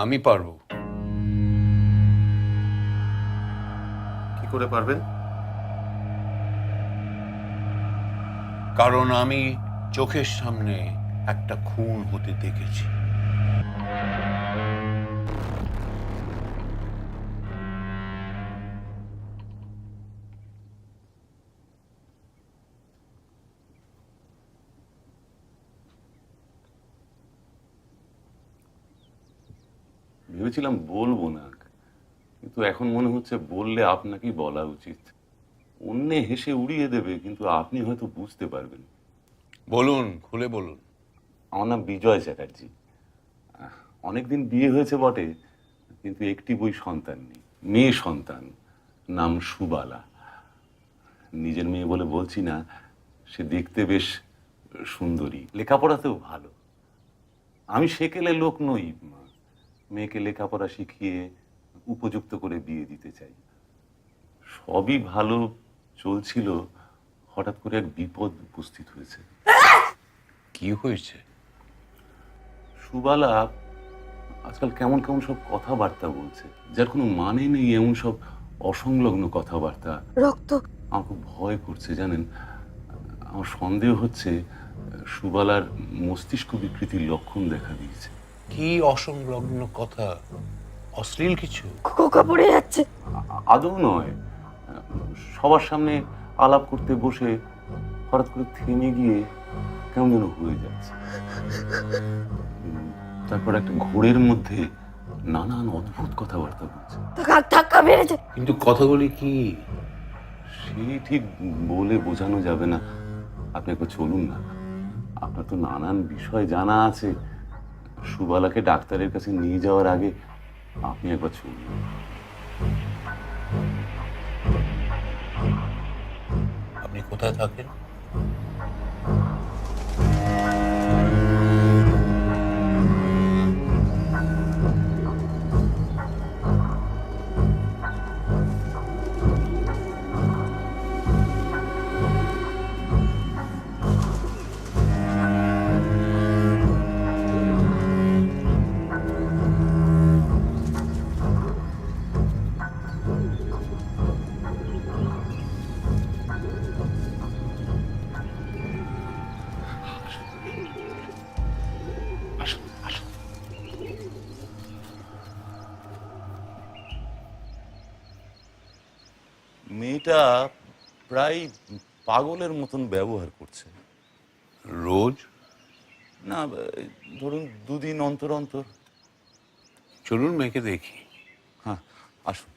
আমি পারবো। কি করে পারবেন? কারণ আমি চোখের সামনে একটা খুন হতে দেখেছি। ভেবেছিলাম বলবো না, কিন্তু এখন মনে হচ্ছে বললে আপনাকেই বলা উচিত। অন্যে হেসে উড়িয়ে দেবে, কিন্তু আপনি হয়তো বুঝতে পারবেন। বলুন, খুলে বলুন। আমার নাম বিজয় চ্যাটার্জি। অনেকদিন বিয়ে হয়েছে বটে, কিন্তু একটি বই সন্তান নেই। মেয়ে সন্তান, নাম সুবালা। নিজের মেয়ে বলে বলছি না, সে দেখতে বেশ সুন্দরী, লেখাপড়াতেও ভালো। আমি সেকেলে লোক নই, মেয়েকে লেখাপড়া শিখিয়ে উপযুক্ত করে বিয়ে দিতে চাই। সবই ভালো চলছিল, হঠাৎ করে এক বিপদ উপস্থিত হয়েছে। কি হয়েছে? সুবালা আজকাল কেমন কেমন সব কথাবার্তা বলছে, যার কোনো মানে নেই। এমন সব অসংলগ্ন কথাবার্তা। রক্ত। আমার খুব ভয় করছে জানেন। আমার সন্দেহ হচ্ছে সুবালার মস্তিষ্ক বিকৃতির লক্ষণ দেখা দিয়েছে। কি অসংলগ্ন কথা? অশ্লীল কিছু? খোকা পড়ে যাচ্ছে। আদৌ নয়, সবার সামনে আলাপ করতে বসে হঠাৎ করে থেমে গিয়ে কেমন যেন হয়ে যাচ্ছে। তারপর একটা ঘোরের মধ্যে নানান অদ্ভুত কথাবার্তা বলছে। ধাক্কা মেরেছে। কিন্তু কথাগুলি কি? সে ঠিক বলে বোঝানো যাবে না। আপনি একবার চলুন না, আপনার তো নানান বিষয় জানা আছে। সুবালাকে ডাক্তারের কাছে নিয়ে যাওয়ার আগে আপনি একবার চলুন। আপনি কোথায় থাকেন? আসুন আসুন। মেয়েটা প্রায় পাগলের মতন ব্যবহার করছে। রোজ? না, ধরুন দুদিন অন্তর অন্তর। চলুন মেয়েকে দেখি। হ্যাঁ, আসুন।